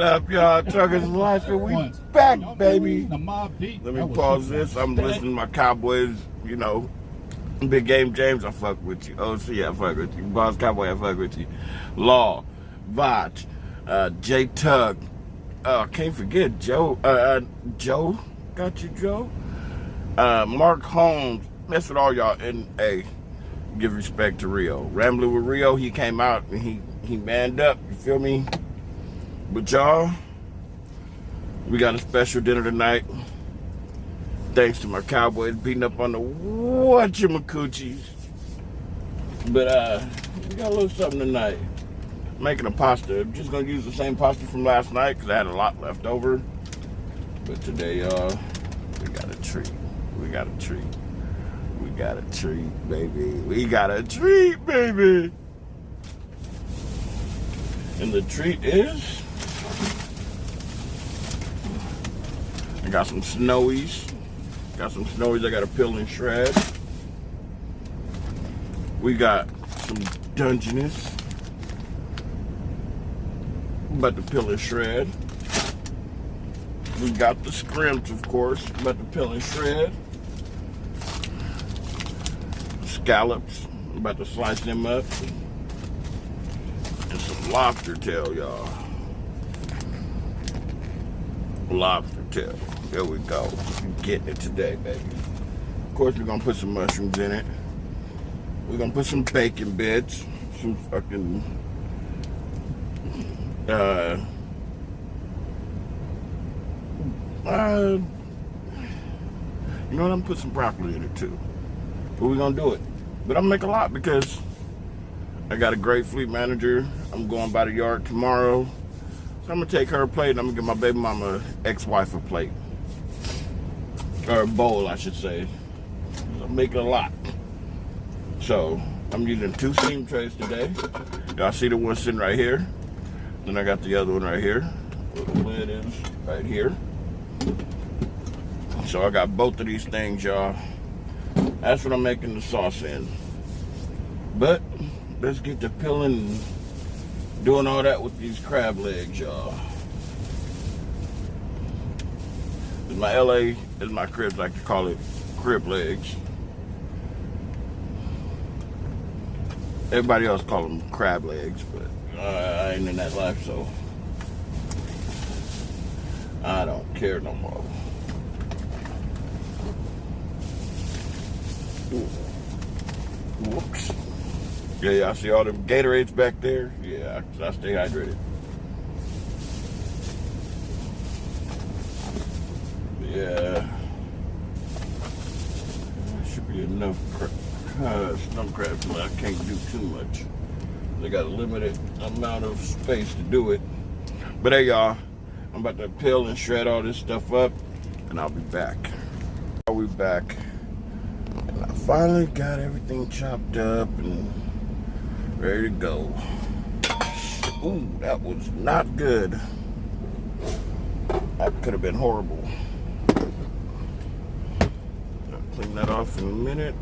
up, y'all? Truckerslife, and we back, baby. Let me pause this. I'm listening to my Cowboys, you know. Big Game James, I fuck with you. OC, I fuck with you. Boss Cowboy, I fuck with you. Law, Vach, J Tug. Can't forget Joe. Joe, got you, Joe. Mark Holmes. Mess with all y'all. And hey, give respect to Rio. Rambling with Rio, he came out and he manned up. You feel me? But y'all, we got a special dinner tonight. Thanks to my Cowboys beating up on the whatchamacoochies. But we got a little something tonight. Making a pasta. I'm just gonna use the same pasta from last night because I had a lot left over. But today, y'all, we got a treat. We got a treat. We got a treat, baby. We got a treat, baby. And the treat is, I got some snowies. Got some snowies I got to peel and shred. We got some Dungeness. About to peel and shred. We got the scrimps, of course. About to peel and shred. Scallops. About to slice them up. And some lobster tail, y'all. Lobster tail. There we go. We're getting it today, baby. Of course, we're gonna put some mushrooms in it. We're gonna put some bacon bits. Some fucking you know what? I'm gonna put some broccoli in it too. But we're gonna do it. But I'm gonna make a lot because I got a great fleet manager. I'm going by the yard tomorrow. So I'm gonna take her a plate and I'm gonna give my baby mama ex-wife a plate. Or a bowl, I should say. I'm making a lot. So I'm using 2 steam trays today. Y'all see the one sitting right here. Then I got the other one right here. Where the lid is right here. So I got both of these things, y'all. That's what I'm making the sauce in. But let's get to peeling and doing all that with these crab legs, y'all. As my LA, as my cribs like to call it, crib legs. Everybody else call them crab legs, but I ain't in that life, so I don't care no more. Whoops. Yeah, y'all see all them Gatorades back there? Yeah, I stay hydrated. Yeah. Should be enough stump crabs, but I can't do too much. They got a limited amount of space to do it. But hey, y'all, I'm about to peel and shred all this stuff up, and I'll be back. I'll be back. And I finally got everything chopped up and ready to go. Ooh, that was not good. That could have been horrible. I'll clean that off in a minute.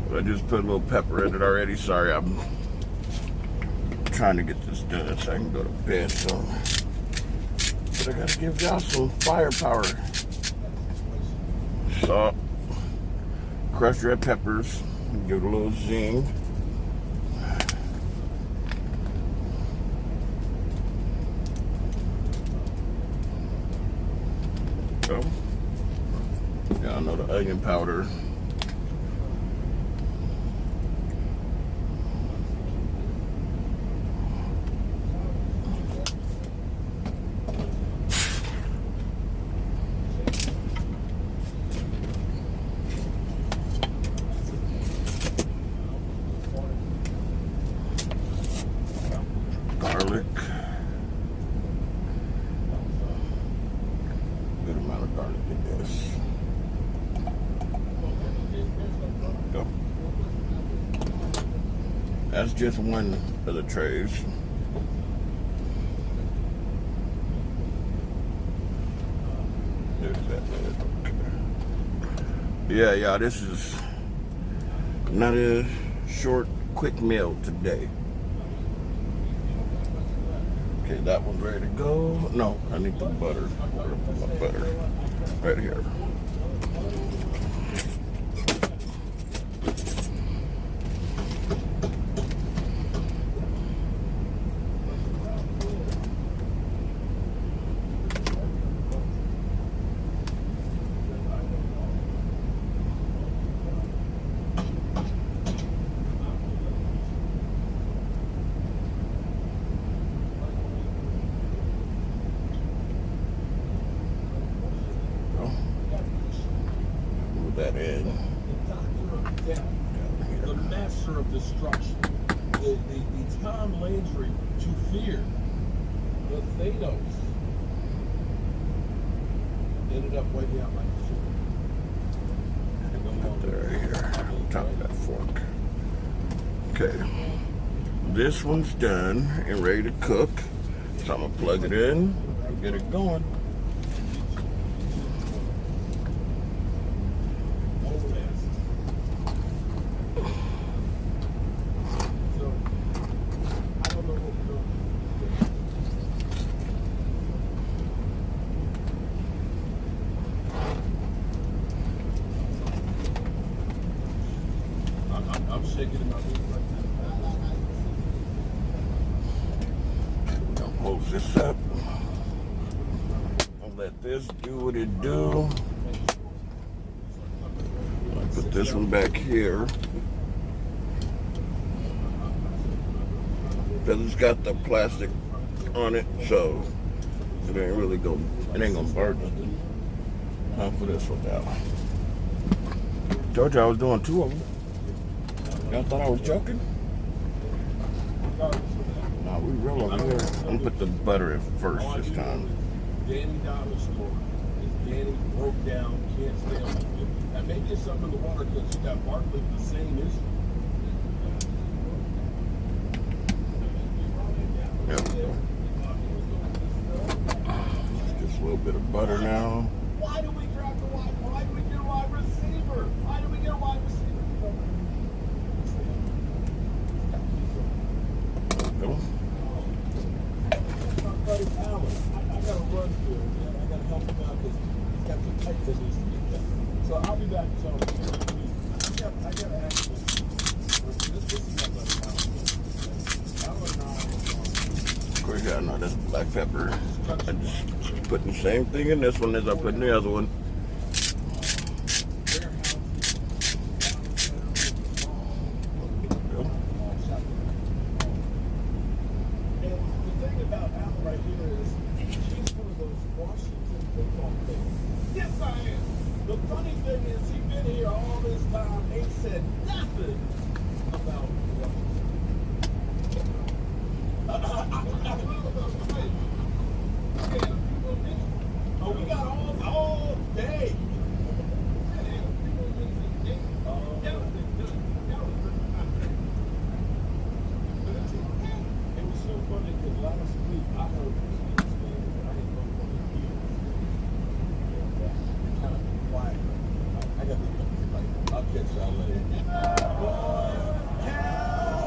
But I just put a little pepper in it already. Sorry, I'm trying to get this done so I can go to bed. So, but I gotta give y'all some firepower. Salt, crushed red peppers, give it a little zing. So, y'all know the onion powder. Garlic. Good amount of garlic in this. Go. That's just one of the trays. There's that lid. Okay. Yeah, this is not a short, quick meal today. Okay, That one's ready to go. No, I need the butter. Where to put my butter? Right here. That in. The master of destruction, the Tom Landry to fear, the Thanos ended up wiping out like a super. Right here, on top of that fork. Okay, this one's done and ready to cook, so I'm gonna plug it in and get it going. I'm shaking in my boots right now. I'll close this up. I'll let this do what it do. I'll put this one back here. Because it's got the plastic on it, so it ain't really gonna, it ain't gonna burn nothing. I'll put this one down. Told you I was doing two of them. Y'all thought I was joking? Nah, we real over here. I'm gonna put the butter in first this time. Danny Dollar store. Danny broke down, can't stay on the field. And maybe it's something in the water because she got Barkley the same issue. There we go. Just a little bit of butter now. Why do we draft a wide? Why do we get a wide receiver? Why do we get a wide receiver? Go. I gotta run through it, man. I gotta help him out because he's got some tight that needs to get done. So I'll be back in I gotta actually. This is not Of course, yeah, no, that's black pepper. I just putting the same thing in this one as I put in the other one. The funny thing is, he's been here all this time, ain't said nothing about oh, we got all day. It was so funny because last week I heard this man that I didn't know for years. Kind of quiet. I got to be like, I'll catch y'all later. Cowboys,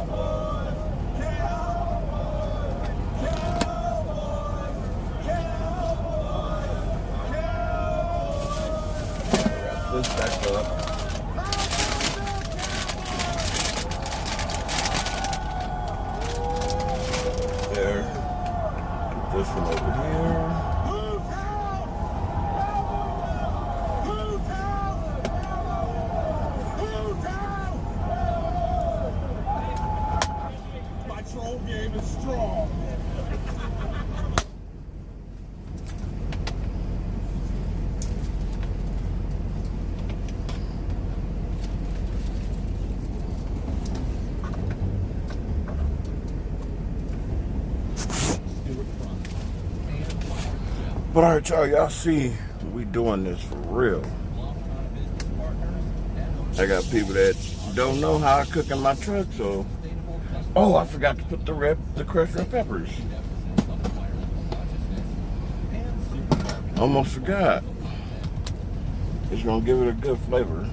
Cowboys, Cowboys, Cowboys, Cowboys, Cowboys. Wrap this back up. There. Put this one over here. Game is strong. But all right, y'all see, we doing this for real. I got people that don't know how I cook in my truck, so. Oh, I forgot to put the crushed red peppers. Almost forgot. It's gonna give it a good flavor.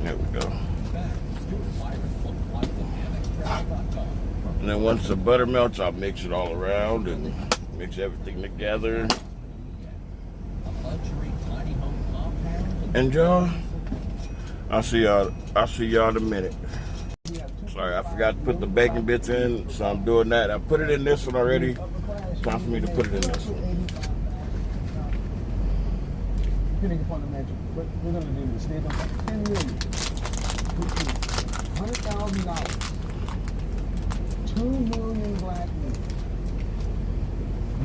There we go. And then once the butter melts, I'll mix it all around and mix everything together. And y'all, I'll see y'all in a minute. Sorry, I forgot to put the bacon bits in, so I'm doing that. I put it in this one already. Time for me to put it in this one. Depending upon the metric, but we're going to do this. They're going to $10 million, $100,000, 2 million black men.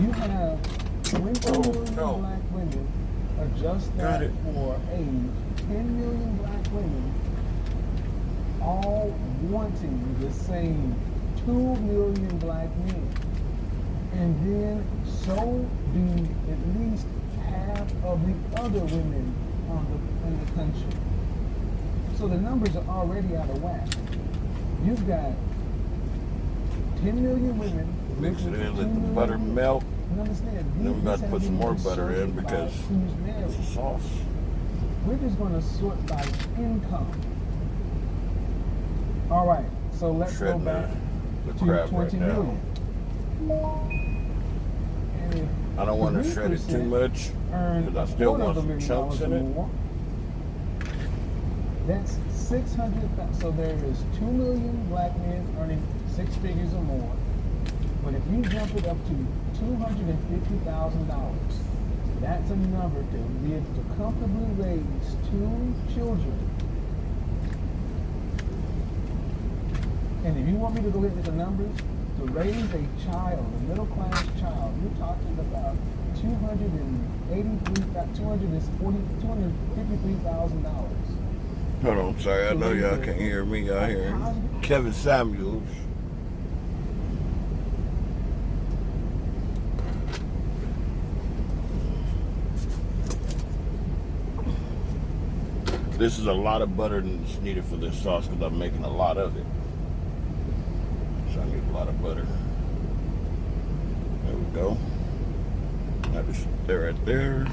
You have 20 million black women. Adjust that for age. 10 million black women, all wanting the same 2 million black men. And then so do at least half of the other women in the country. So the numbers are already out of whack. You've got 10 million women. Mix it in, let the butter melt. Understand? Then we got to put some more butter in because it's a sauce. We're just going to sort by income. All right, so let's go back to 20 million. I don't want to shred it too much because I still want some chunks in it. That's 600,000. So there is 2 million black men earning 6 figures or more. But if you jump it up to $250,000, that's a number to be able to comfortably raise 2 children. And if you want me to go into the numbers, to raise a child, a middle-class child, you're talking about $253,000. Hold on, sorry, I know y'all can't hear me. Y'all hearing Kevin Samuels. This is a lot of butter that's needed for this sauce because I'm making a lot of it. So I need a lot of butter. There we go. That is there right there.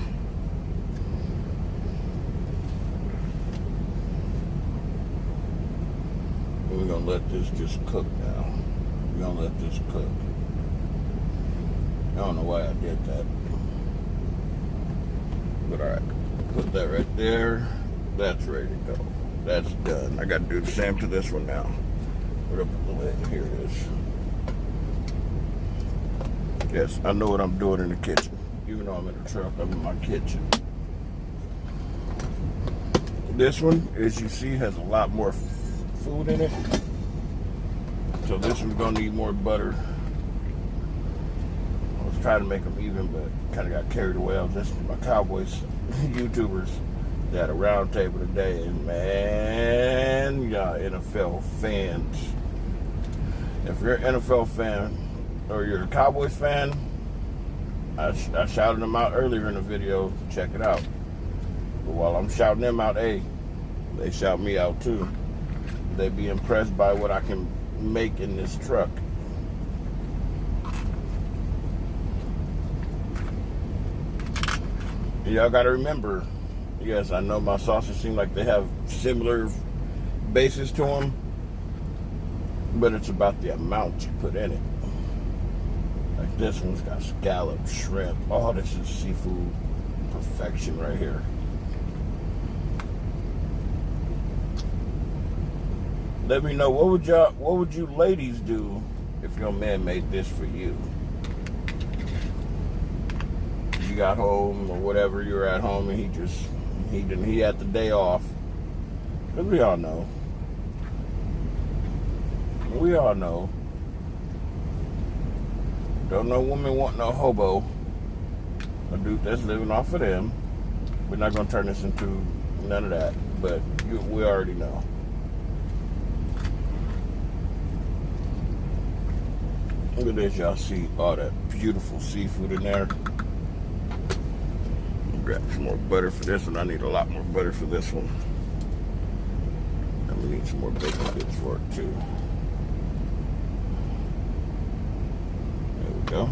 And we're gonna let this just cook now. We're gonna let this cook. I don't know why I did that. But alright, put that right there. That's ready to go. That's done. I got to do the same to this one now. Put up the lid. Here it is. Yes, I know what I'm doing in the kitchen. Even though I'm in the truck, I'm in my kitchen. This one, as you see, has a lot more food in it. So this one's going to need more butter. I was trying to make them even, but kind of got carried away. I was listening to my Cowboys YouTubers. They had a round table today, and man, y'all NFL fans. If you're an NFL fan or you're a Cowboys fan, I shouted them out earlier in the video. Check it out. But while I'm shouting them out, hey, they shout me out too. They be impressed by what I can make in this truck. Y'all got to remember. Yes, I know my sauces seem like they have similar bases to them, but it's about the amount you put in it. Like this one's got scallop, shrimp. Oh, this is seafood perfection right here. Let me know, what would you ladies do if your man made this for you? You got home or whatever, you were at home and he had the day off. Because we all know. We all know. Don't no woman want no hobo. A dude that's living off of them. We're not going to turn this into none of that. But we already know. Look at this, y'all see all that beautiful seafood in there. Grab some more butter for this one. I need a lot more butter for this one. I'm gonna need some more bacon bits for it too. There we go.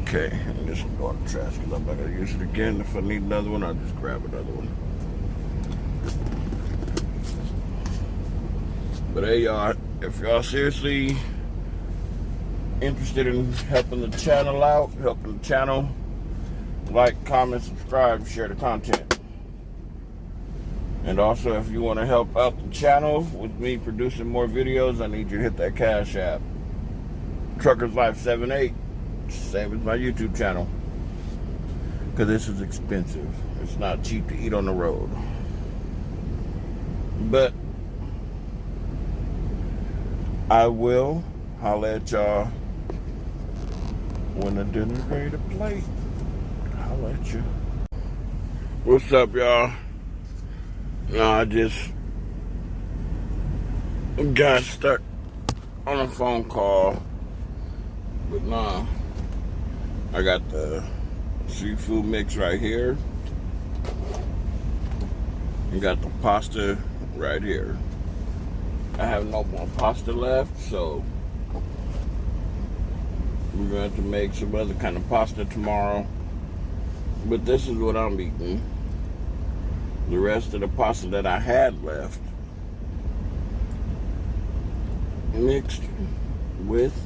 Okay, and this one go in the trash because I'm not gonna use it again. If I need another one, I'll just grab another one. But hey, y'all, if y'all seriously interested in helping the channel out, like, comment, subscribe, share the content. And also, if you want to help out the channel with me producing more videos, I need you to hit that Cash App. Truckerslife 78, same as my YouTube channel. Because this is expensive. It's not cheap to eat on the road. But I will holler at y'all when the dinner's ready to plate. Holler at you. What's up, y'all? No, I just got stuck on a phone call. But nah, I got the seafood mix right here. You got the pasta right here. I have no more pasta left, so we're going to have to make some other kind of pasta tomorrow. But this is what I'm eating. The rest of the pasta that I had left, mixed with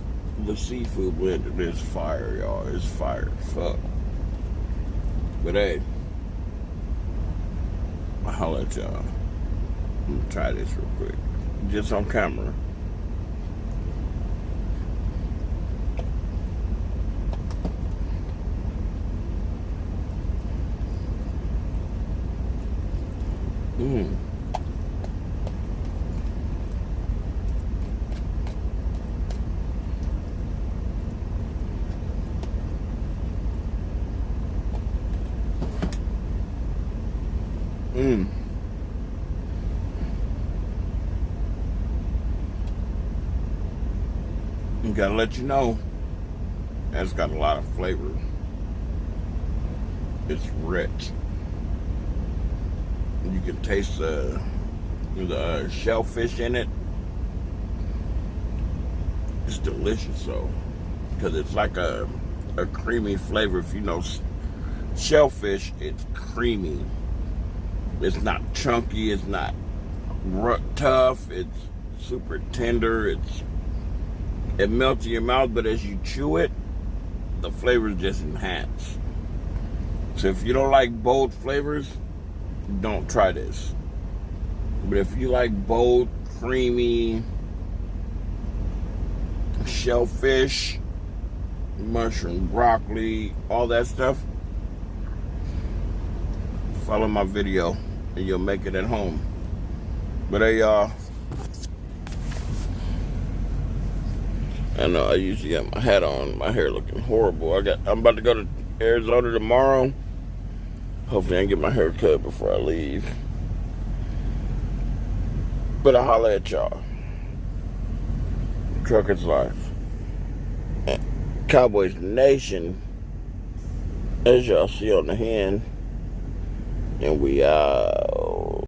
the seafood blender. It's fire, y'all. It's fire as fuck. But hey, I'll holler at y'all. I'm gonna try this real quick. Just on camera. Mmm. Mmm. Gotta let you know, it's got a lot of flavor. It's rich. You can taste the shellfish in it. It's delicious, though, because it's like a creamy flavor. If you know shellfish, it's creamy. It's not chunky. It's not tough. It's super tender. It melts in your mouth, but as you chew it, the flavors just enhance. So if you don't like bold flavors, don't try this. But if you like bold, creamy shellfish, mushroom, broccoli, all that stuff, follow my video and you'll make it at home. But hey, y'all, I know I usually have my hat on, my hair looking horrible. I'm about to go to Arizona tomorrow. Hopefully I can get my hair cut before I leave. But I'll holler at y'all. Truckers Life. Cowboys Nation. As y'all see on the hand. And we out.